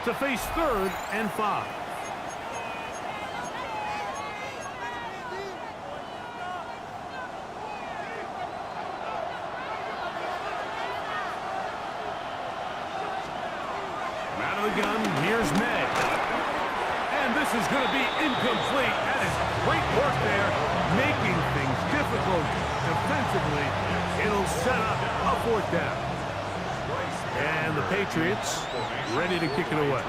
to face 3rd and 5. Out of the gun, here's May. And this is going to be incomplete. That is great work there, making things difficult defensively. It'll set up a 4th down. And the Patriots ready to kick it away.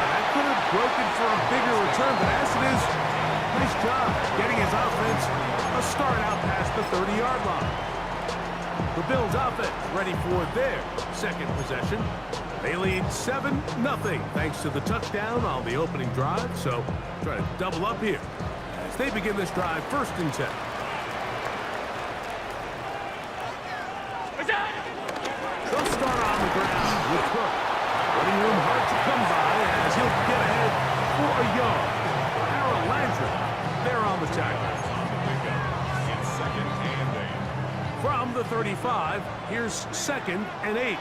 That could have broken for a bigger return, but as it is, nice job getting his offense a start out past the 30-yard line. The Bills offense ready for their 2nd possession. They lead 7-0 thanks to the touchdown on the opening drive, so try to double up here as they begin this drive 1st and 10. They'll start on the ground with Cook. Running room hard to come by as he'll get ahead for a yard. Harold Landry, they're on the tackle. From the 35, here's 2nd and 8.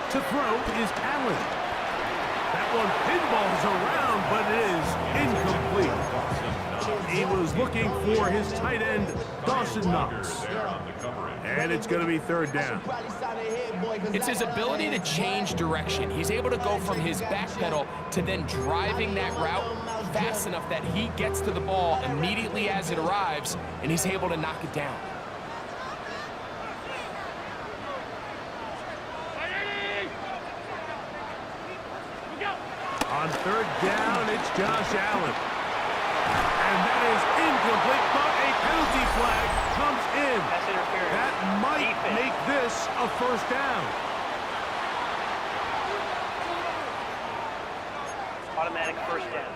To throw is Allen. That one pinballs around, but it is incomplete. He was looking for his tight end, Dawson Knox. And it's going to be 3rd down. It's his ability to change direction. He's able to go from his back pedal to then driving that route fast enough that he gets to the ball immediately as it arrives, and he's able to knock it down. On 3rd down, it's Josh Allen. And that is incomplete, but a penalty flag comes in. That's interference. That might make this a 1st down. Automatic 1st down.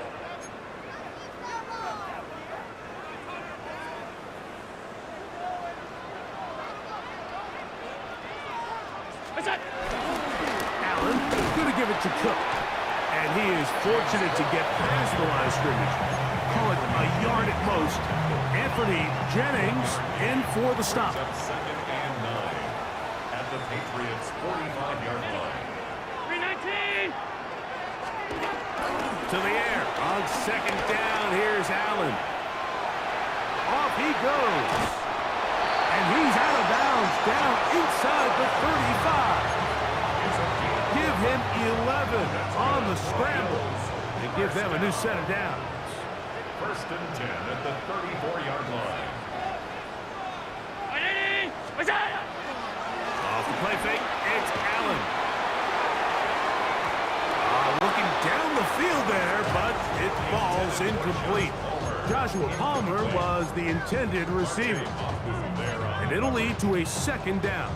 Allen is going to give it to Cook. And he is fortunate to get past the line of scrimmage. Call it a yard at most. Anthony Jennings in for the stop. 2nd and 9 at the Patriots' 45-yard line. 319! To the air. On 2nd down, here's Allen. Off he goes. And he's out of bounds down inside the 35. Give him 11 on the scramble and give them a new set of downs. 1st and 10 at the 34-yard line. Off the play fake, it's Allen. Looking down the field there, but it falls incomplete. Joshua Palmer was the intended receiver. And it'll lead to a 2nd down.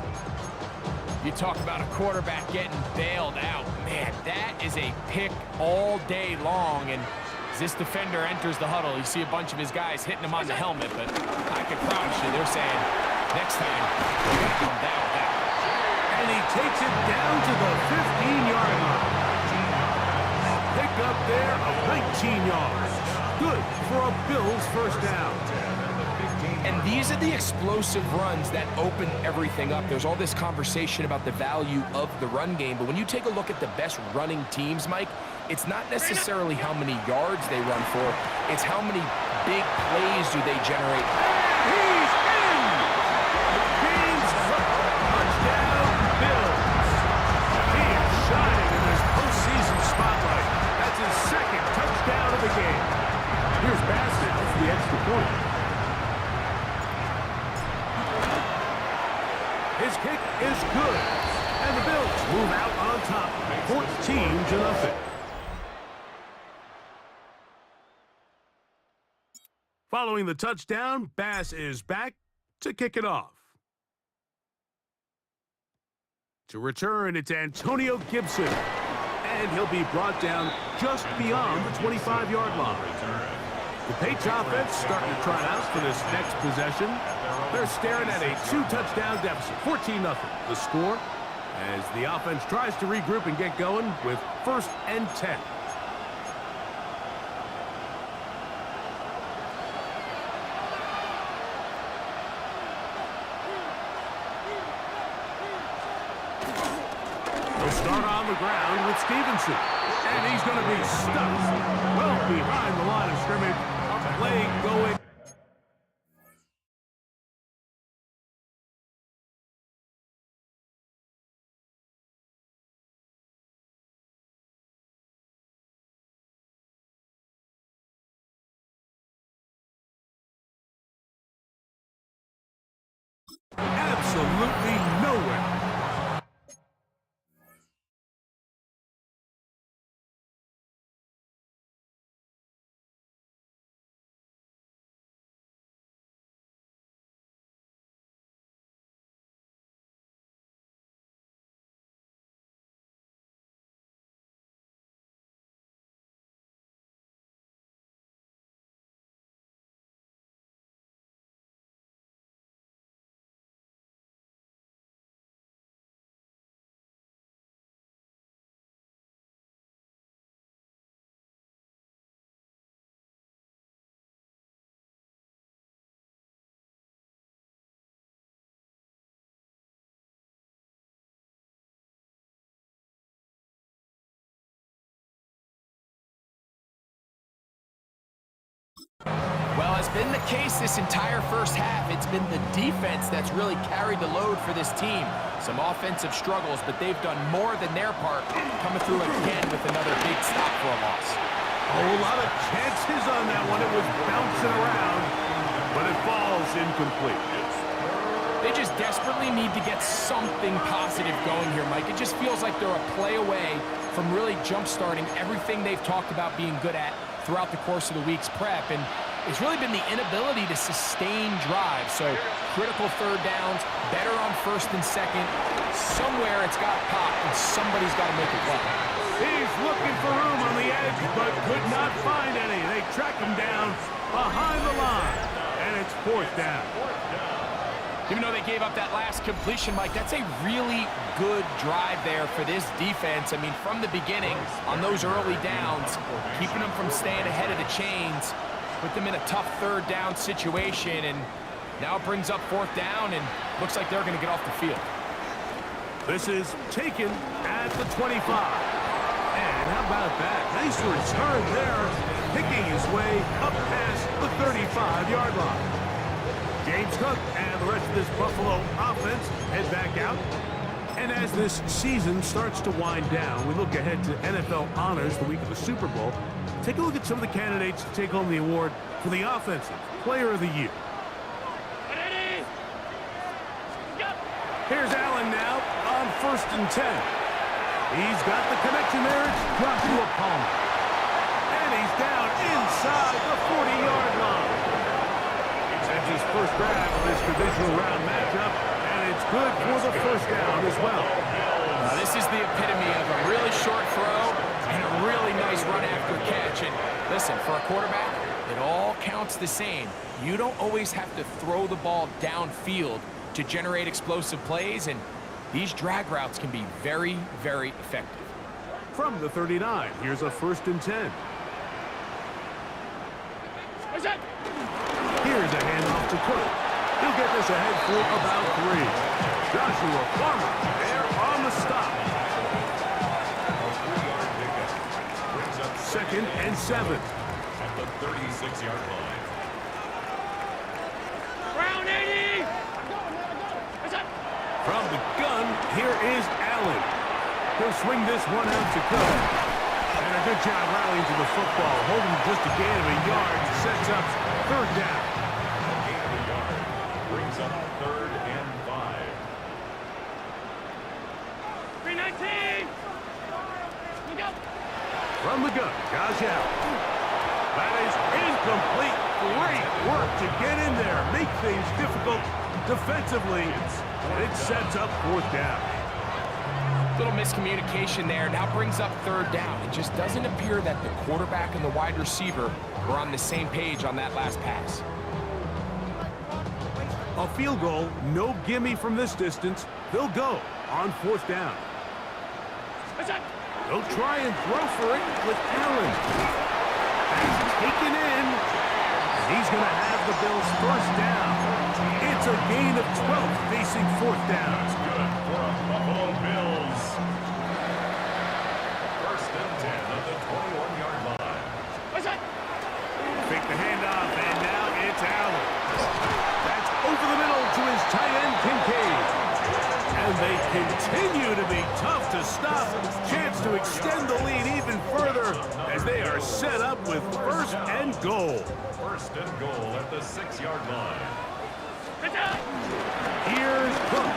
You talk about a quarterback getting bailed out. Man, that is a pick all day long. And as this defender enters the huddle, you see a bunch of his guys hitting him on the helmet. But I can promise you, they're saying, next time, you're going to come down with that. And he takes it down to the 15-yard line. A pick up there of 19 yards. Good for a Bills 1st down. And these are the explosive runs that open everything up. There's all this conversation about the value of the run game, but when you take a look at the best running teams, Mike, it's not necessarily how many yards they run for, it's how many big plays do they generate. He's in! Gaines, touchdown, Bills. He is shining in this postseason spotlight. That's his 2nd touchdown of the game. Here's Bassett for the extra point. His kick is good, and the Bills move out on top, 14-0. Following the touchdown, Bass is back to kick it off. To return, it's Antonio Gibson, and he'll be brought down just beyond the 25-yard line. The Patriots offense starting to try out for this next possession. They're staring at a 2-touchdown deficit, 14-0. The score as the offense tries to regroup and get going with 1st and 10. He'll start on the ground with Stevenson. And he's going to be stuck well behind the line of scrimmage. A play going. Absolutely nowhere. Well, it's been the case this entire first half. It's been the defense that's really carried the load for this team. Some offensive struggles, but they've done more than their part, coming through again with another big stop for a loss. A whole lot of chances on that one. It was bouncing around, but it falls incomplete. They just desperately need to get something positive going here, Mike. It just feels like they're a play away from really jump-starting everything they've talked about being good at throughout the course of the week's prep. And it's really been the inability to sustain drives. So critical third downs, better on first and second. Somewhere it's got to pop, and somebody's got to make a play. He's looking for room on the edge, but could not find any. They track him down behind the line, and it's fourth down. Even though they gave up that last completion, Mike, that's a really good drive there for this defense. I mean, from the beginning, on those early downs, keeping them from staying ahead of the chains, put them in a tough third down situation, and now it brings up fourth down, and looks like they're going to get off the field. This is taken at the 25. And how about that? Nice return there, picking his way up past the 35-yard line. James Cook and the rest of this Buffalo offense head back out. And as this season starts to wind down, we look ahead to NFL honors the week of the Super Bowl. Take a look at some of the candidates to take home the award for the Offensive Player of the Year. Here's Allen now on 1st and 10. He's got the connection there. It's Joshua Palmer. And he's down inside the 40-yard line. That's his first grab of this divisional round matchup, and it's good for the first down as well. This is the epitome of a really short throw and a really nice run after catch. And listen, for a quarterback, it all counts the same. You don't always have to throw the ball downfield to generate explosive plays, and these drag routes can be very, very effective. From the 39, here's a 1st and 10. Here's a handoff to Cook. He'll get this ahead for about 3. Joshua Palmer there on the stop. 2nd and 7. At the 36-yard line. Round 80. From the gun, here is Allen. He'll swing this one out to Cook. And a good job rallying to the football, holding just a gain of a yard, sets up third down. Gain of a yard brings up 3rd and 5. 319. Look out. From the gun, Josh Allen. That is incomplete. Great work to get in there, make things difficult defensively. And it sets up 4th down. Little miscommunication there. Now brings up 3rd down. It just doesn't appear that the quarterback and the wide receiver were on the same page on that last pass. A field goal, no gimme from this distance. They'll go on 4th down. They'll try and throw for it with Allen. He's taken in. He's going to have the Bills 1st down. It's a gain of 12 facing 4th down. Good for a Buffalo Bills. 21-yard line. What's that? Fake the handoff, and now it's Allen. That's over the middle to his tight end, Kincaid. And they continue to be tough to stop. Chance to extend the lead even further as they are set up with first and goal. First and goal at the 6-yard line. Here's Cook.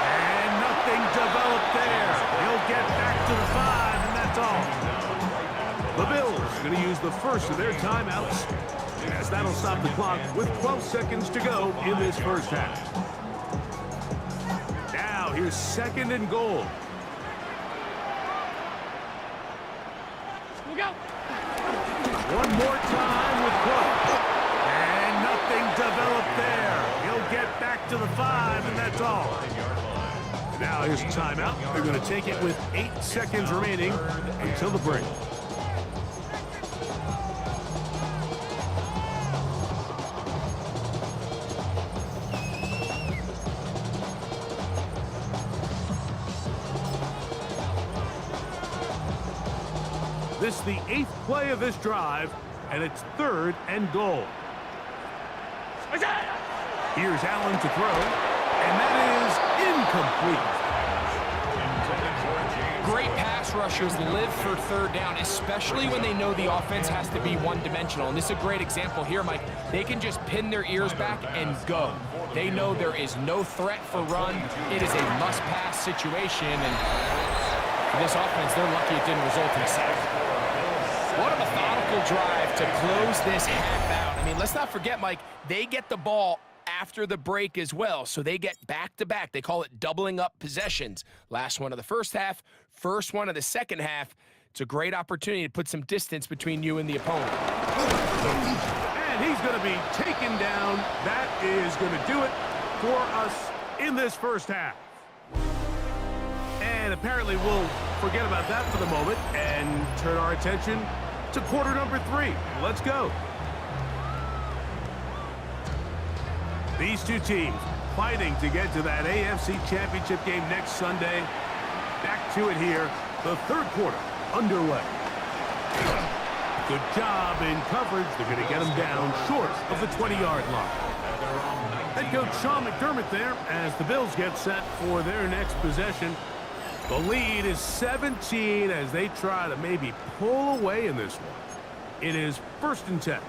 And nothing developed there. He'll get back to the 5, and that's all. The Bills going to use the first of their timeouts, as that'll stop the clock with 12 seconds to go in this first half. Now, here's second and goal. We'll go. One more time with Cook. And nothing developed there. He'll get back to the 5, and that's all. Now, here's a timeout. They're going to take it with 8 seconds remaining until the break. This is the 8th play of this drive, and it's third and goal. Here's Allen to throw, and that is incomplete. Great pass rushers live for third down, especially when they know the offense has to be one-dimensional. And this is a great example here, Mike. They can just pin their ears back and go. They know there is no threat for run. It is a must-pass situation, and for this offense, they're lucky it didn't result in a sack. What a methodical drive to close this half out. I mean, let's not forget, Mike, they get the ball after the break as well, so they get back-to-back. They call it doubling up possessions. Last one of the first half, first one of the second half. It's a great opportunity to put some distance between you and the opponent. And he's going to be taken down. That is going to do it for us in this first half. And apparently we'll forget about that for the moment and turn our attention to quarter number 3. Let's go. These two teams fighting to get to that AFC Championship game next Sunday. Back to it here, the third quarter underway. Good job in coverage. They're going to get them down short of the 20-yard line. Head coach Sean McDermott there as the Bills get set for their next possession. The lead is 17 as they try to maybe pull away in this one. It is first and 10.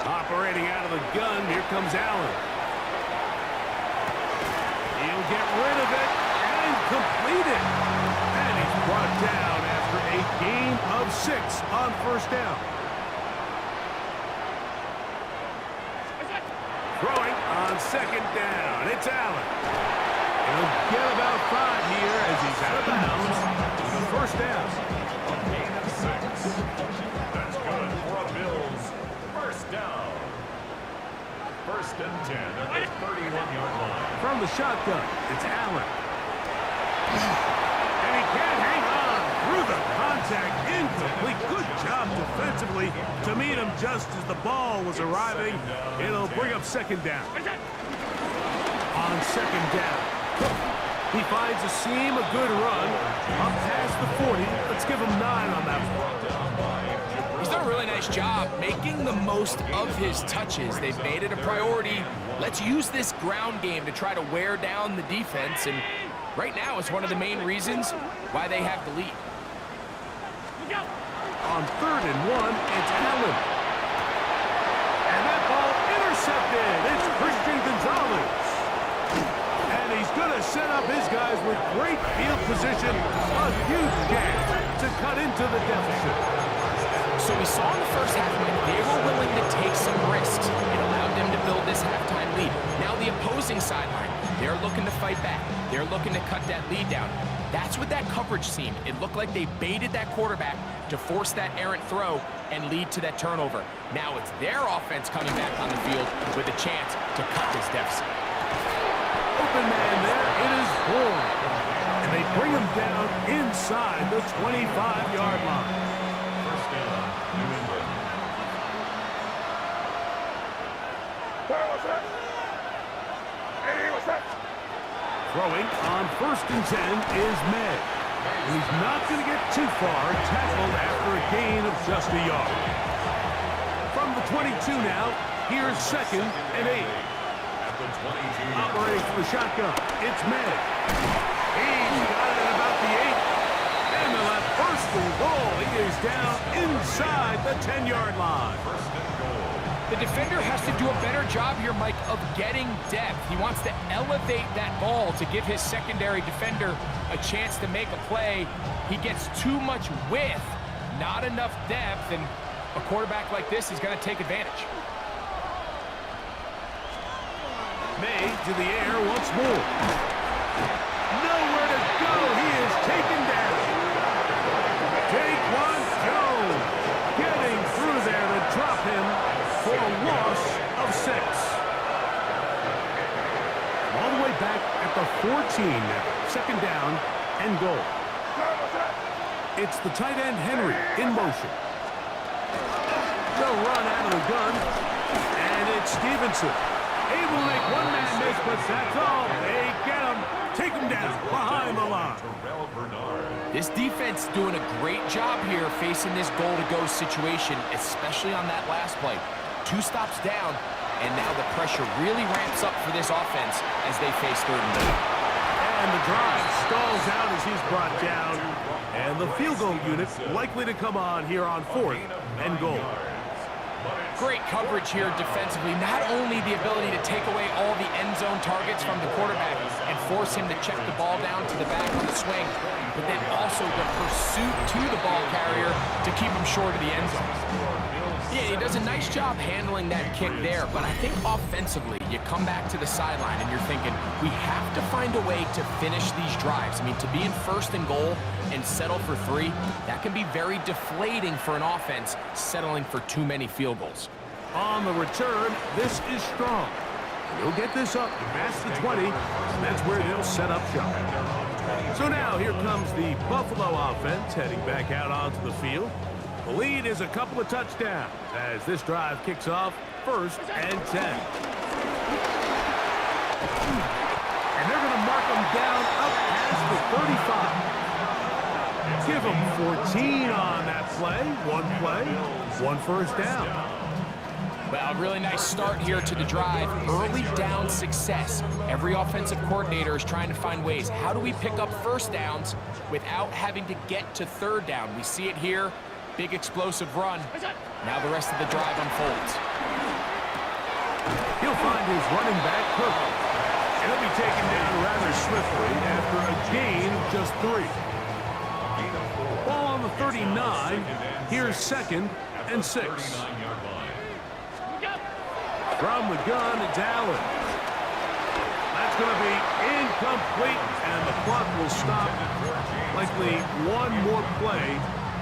Operating out of the gun, here comes Allen. He'll get rid of it and complete it. And he's brought down after a gain of 6 on first down. Throwing on second down. It's Allen. He'll get about 5 here as he's out of bounds. First down. A gain of 6. That's good for a Bills first down. First and 10 at the 31-yard line. From the shotgun, it's Allen. And he can't hang on through the contact. Incomplete. Good job defensively to meet him just as the ball was arriving. It'll bring up second down. On second down, he finds a seam, a good run, up past the 40. Let's give him 9 on that one. He's done a really nice job making the most of his touches. They've made it a priority. Let's use this ground game to try to wear down the defense, and right now it's one of the main reasons why they have the lead. On third and 1, it's Allen. And that ball intercepted. It's Christian Gonzalez. And he's going to set up his guys with great field position. A huge chance to cut into the deficit. So we saw in the first half, they were willing to take some risks. It allowed them to build this halftime lead. Now the opposing sideline, they're looking to fight back. They're looking to cut that lead down. That's what that coverage seemed. It looked like they baited that quarterback to force that errant throw and lead to that turnover. Now it's their offense coming back on the field with a chance to cut this deficit. Open man there, it is Bourne. And they bring him down inside the 25-yard line. First down, New England. Throwing on 1st and 10 is May. He's not going to get too far, tackled after a gain of just a yard. From the 22 now, here's 2nd and 8. Operating for the shotgun, it's May. He's got it at about the 8. And they'll have 1st and goal. He is down inside the 10-yard line. The defender has to do a better job here, Mike, of getting depth. He wants to elevate that ball to give his secondary defender a chance to make a play. He gets too much width, not enough depth, and a quarterback like this is going to take advantage. May to the air once more. Nowhere to go. He is taken down. Daquan Jones getting through there to drop him for a loss of 6. All the way back at the 14 now. 2nd down and goal. It's the tight end Henry in motion. They'll run out of the gun. And it's Stevenson. Able to make one man miss, but that's all. They get him. Take him down behind the line. This defense doing a great job here facing this goal-to-go situation, especially on that last play. 2 stops down, and now the pressure really ramps up for this offense as they face 3rd and goal. And the drive stalls out as he's brought down. And the field goal unit likely to come on here on 4th and goal. Great coverage here defensively. Not only the ability to take away all the end zone targets from the quarterback and force him to check the ball down to the back on the swing, but then also the pursuit to the ball carrier to keep him short of the end zone. Yeah, he does a nice job handling that kick there, but I think offensively, you come back to the sideline and you're thinking, we have to find a way to finish these drives. I mean, to be in 1st and goal and settle for 3, that can be very deflating for an offense settling for too many field goals. On the return, this is strong. He'll get this up past the 20, and that's where they'll set up shop. So now here comes the Buffalo offense heading back out onto the field. The lead is a couple of touchdowns as this drive kicks off 1st and 10. And they're going to mark them down up past the 35. Give them 14 on that play, 1 1st down. Well, really nice start here to the drive. Early down success. Every offensive coordinator is trying to find ways. How do we pick up 1st downs without having to get to 3rd down? We see it here. Big explosive run. Now the rest of the drive unfolds. He'll find his running back, Cook. And he'll be taken down rather swiftly after a gain of just 3. Ball on the 39. Here's 2nd and 6. From the gun, it's Allen. That's going to be incomplete, and the clock will stop. Likely one more play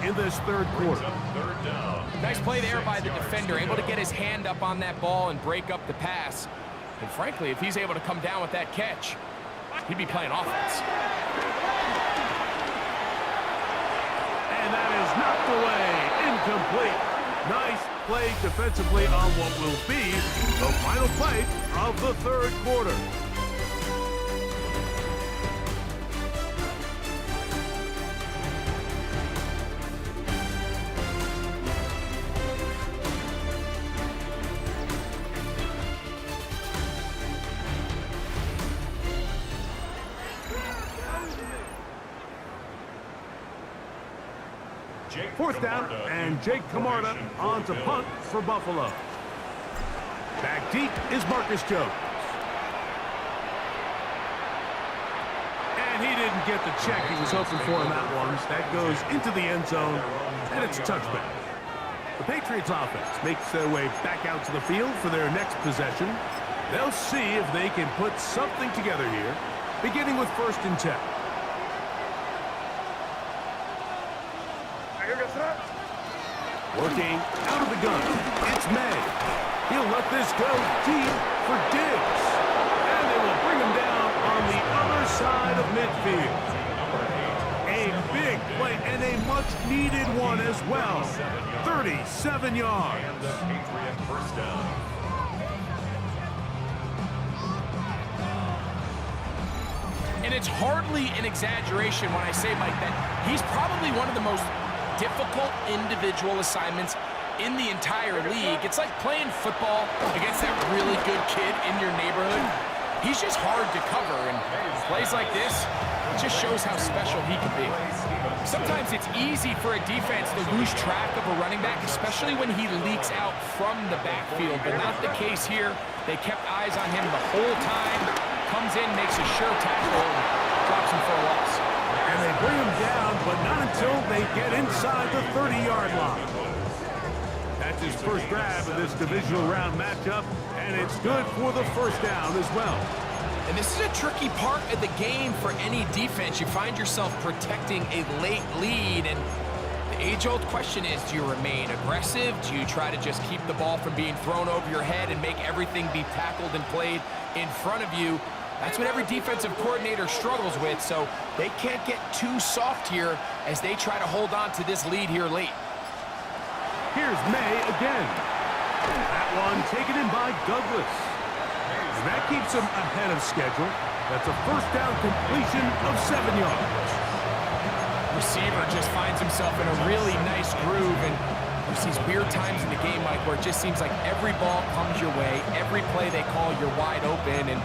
in this 3rd quarter. Nice play there by the defender, able to get his hand up on that ball and break up the pass. And frankly, if he's able to come down with that catch, he'd be playing offense. And that is knocked away. Incomplete. Nice play defensively on what will be the final play of the 3rd quarter. Fourth down, and Jake Camarda on to punt for Buffalo. Back deep is Marcus Jones. And he didn't get the check he was hoping for in that one. That goes into the end zone, and it's a touchback. The Patriots offense makes their way back out to the field for their next possession. They'll see if they can put something together here, beginning with 1st and 10. Working out of the gun, it's May. He'll let this go deep for Diggs. And they will bring him down on the other side of midfield. A big play and a much-needed one as well. 37 yards. And the Patriot 1st down. And it's hardly an exaggeration when I say, Mike, that he's probably one of the most difficult individual assignments in the entire league. It's like playing football against that really good kid in your neighborhood. He's just hard to cover, and plays like this, it just shows how special he can be. Sometimes it's easy for a defense to lose track of a running back, especially when he leaks out from the backfield, but not the case here. They kept eyes on him the whole time. Comes in, makes a sure tackle, and drops him for a loss. And they bring him down, but not until they get inside the 30-yard line. That's his first grab of this divisional round matchup, and it's good for the first down as well. And this is a tricky part of the game for any defense. You find yourself protecting a late lead, and the age-old question is, do you remain aggressive? Do you try to just keep the ball from being thrown over your head and make everything be tackled and played in front of you? That's what every defensive coordinator struggles with, so they can't get too soft here as they try to hold on to this lead here late. Here's May again. That one taken in by Douglas. And that keeps him ahead of schedule. That's a first down completion of 7 yards. Receiver just finds himself in a really nice groove, and there's these weird times in the game, Mike, where it just seems like every ball comes your way, every play they call, you're wide open, and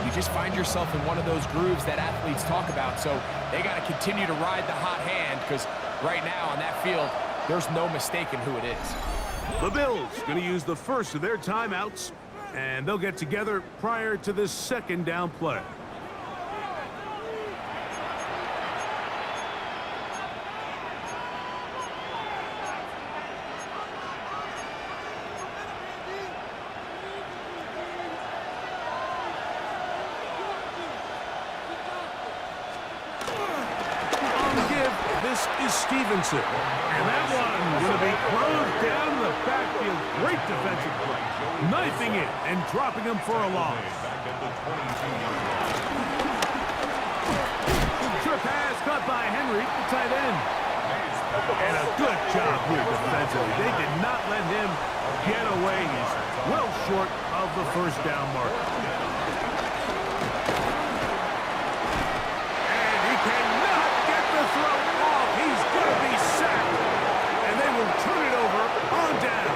you just find yourself in one of those grooves that athletes talk about. So they got to continue to ride the hot hand, because right now on that field, there's no mistaking who it is. The Bills going to use the first of their timeouts, and they'll get together prior to this second down play. Is Stevenson, and that one going to be closed down the backfield. Great defensive play, knifing it and dropping him for a loss. Trip pass caught by Henry, the tight end, and a good job here defensively. They did not let him get away. He's well short of the first down mark. And he cannot get the throw. He's going to be sacked, and they will turn it over on down.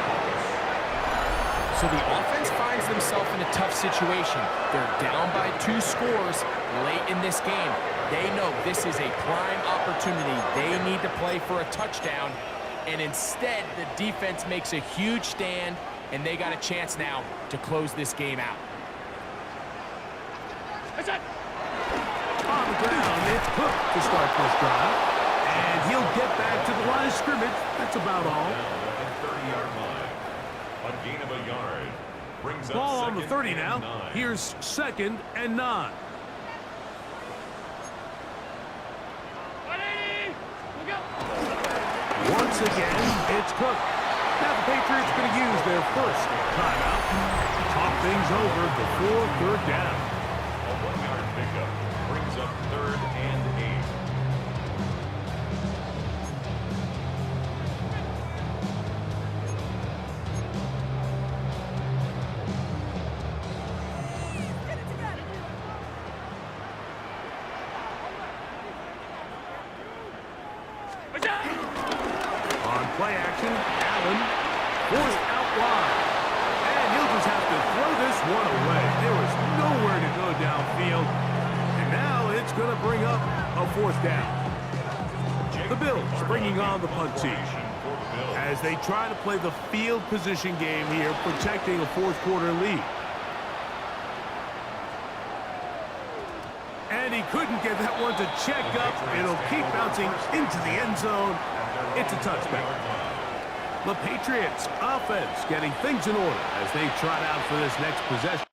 So the offense finds themselves in a tough situation. They're down by 2 scores late in this game. They know this is a prime opportunity. They need to play for a touchdown, and instead the defense makes a huge stand, and they got a chance now to close this game out. On the ground, it's Cook to start this drive. And he'll get back to the line of scrimmage. That's about all. 30-yard line. A gain of a yard. Brings Ball up on the 30 now. 9. Here's 2nd and 9. Once again, it's Cook. Now the Patriots going to use their first timeout. Talk things over before 3rd down. A 1-yard pickup. Brings up 3rd and 8. Play action, Allen forced out wide. And he'll just have to throw this one away. There was nowhere to go downfield. And now it's going to bring up a 4th down. The Bills bringing on the punt team as they try to play the field position game here, protecting a 4th quarter lead. And he couldn't get that one to check up. It'll keep bouncing into the end zone. It's a touchback. The Patriots offense getting things in order as they trot out for this next possession.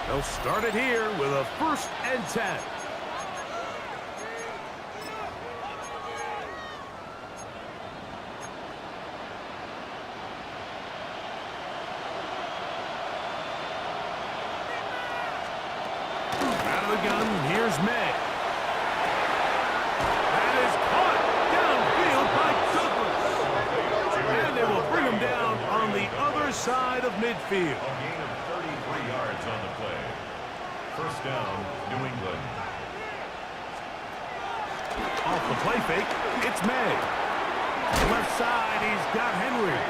They'll start it here with a 1st and 10. the gun, here's May. That is caught downfield by Douglas. And they will bring him down on the other side of midfield. A gain of 33 yards on the play. First down, New England. Off the play fake, it's May. Left side, he's got Henry.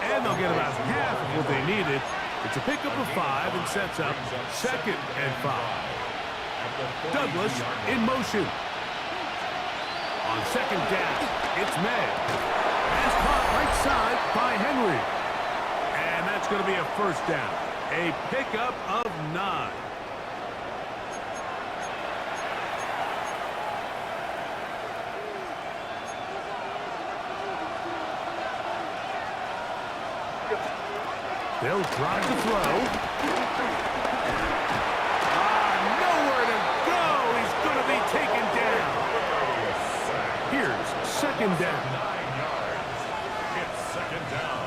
And they'll get about half of what they needed. It's a pickup of 5 and sets up 2nd and 5. Douglas in motion. On 2nd down, it's May. Pass caught right side by Henry. And that's going to be a first down. A pickup of 9. They'll try to throw. Nowhere to go. He's going to be taken down. Here's 2nd down. 9 yards. It's 2nd down.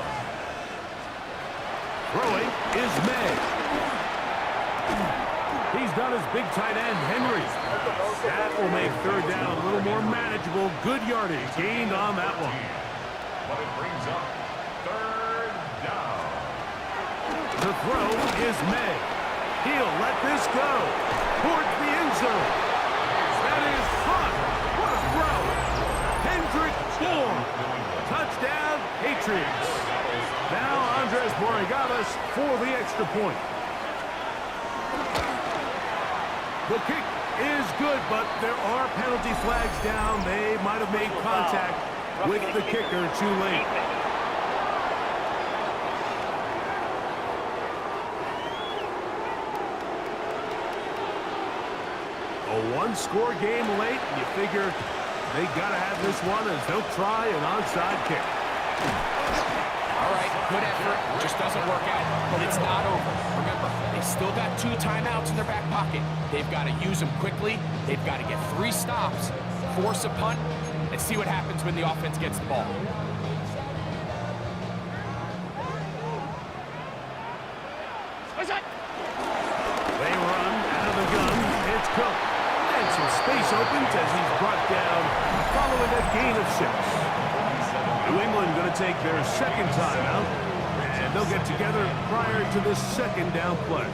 Throwing is May. He's got his big tight end, Henry. That will make 3rd down a little more manageable. Good yardage gained on that one. But it brings up 3rd down. The throw is May. He'll let this go towards the end zone. That is hot. What a throw. Hendrick Moore. Touchdown, Patriots. Now Andres Borregales for the extra point. The kick is good, but there are penalty flags down. They might have made contact with the kicker too late. A one-score game late, and you figure they got to have this one as they'll try an onside kick. All right, good effort. Just doesn't work out, but it's not over. Remember, they still got 2 timeouts in their back pocket. They've got to use them quickly. They've got to get 3 stops, force a punt, and see what happens when the offense gets the ball. They run out of the gun. It's Cook. And some space opens as he's brought down following a gain of 6. New England going to take their 2nd timeout, and they'll get together prior to this 2nd down play.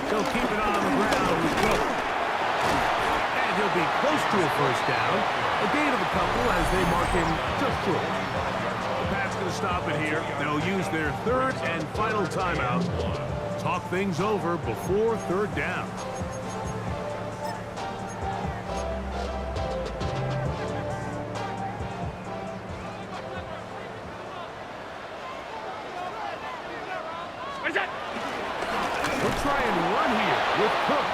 They'll keep it on the ground with Cook. And he'll be close to a first down. A gain of a couple as they mark him just short. The Pats going to stop it here. They'll use their 3rd and final timeout. Talk things over before 3rd down. We'll try and run here with Cook.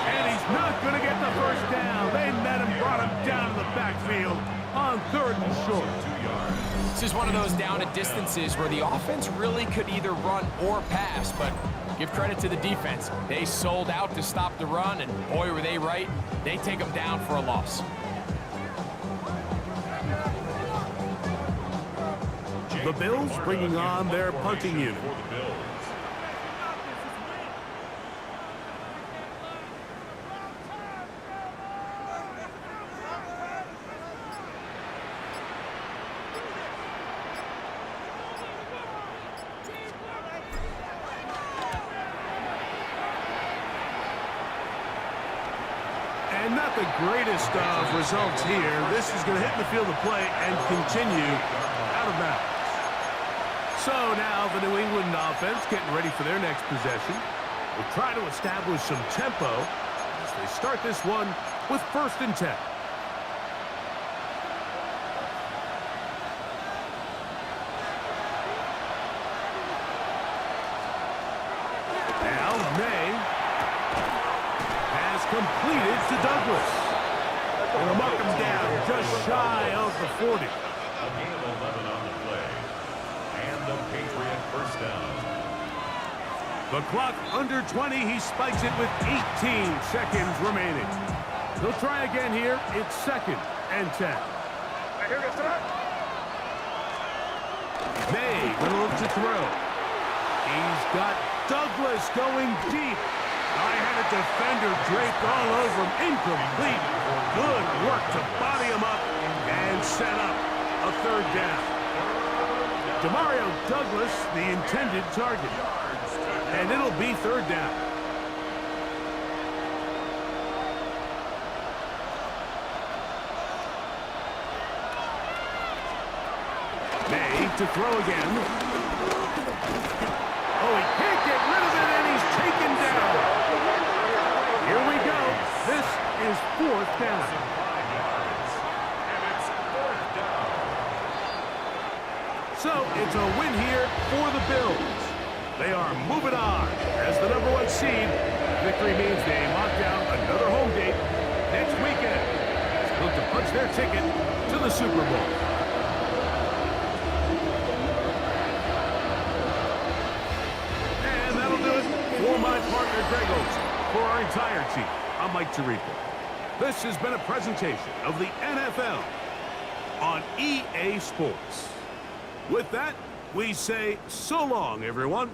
And he's not going to get the first down. They met him, brought him down to the backfield on 3rd and short. 2 yards. This is one of those down and distances where the offense really could either run or pass, but give credit to the defense. They sold out to stop the run, and boy, were they right. They take them down for a loss. The Bills bringing on their punting unit. For the Bills. And not the greatest of results here. This is going to hit the field of play and continue out of bounds. So now the New England offense getting ready for their next possession. Will try to establish some tempo as they start this one with 1st and 10. Now May has completed to Douglas. They'll mark him down just shy of the 40. A gain of 11 on the play. And the Patriot first down. The clock under 20. He spikes it with 18 seconds remaining. He'll try again here. It's 2nd and 10. May going to look to throw. He's got Douglas going deep. I had a defender draped all over him. Incomplete. Good work to body him up and set up a third down. Demario Douglas, the intended target. And it'll be third down. May to throw again. Oh, he can't get rid of it, and he's taken down. Here we go. This is fourth down. And it's fourth down. So it's a win here for the Bills. They are moving on as the #1 seed. Victory means they lock down another home date next weekend. Look to punch their ticket to the Super Bowl. And that'll do it for my partner, Greg Olson. For our entire team, I'm Mike Tirico. This has been a presentation of the NFL on EA Sports. With that, we say so long, everyone.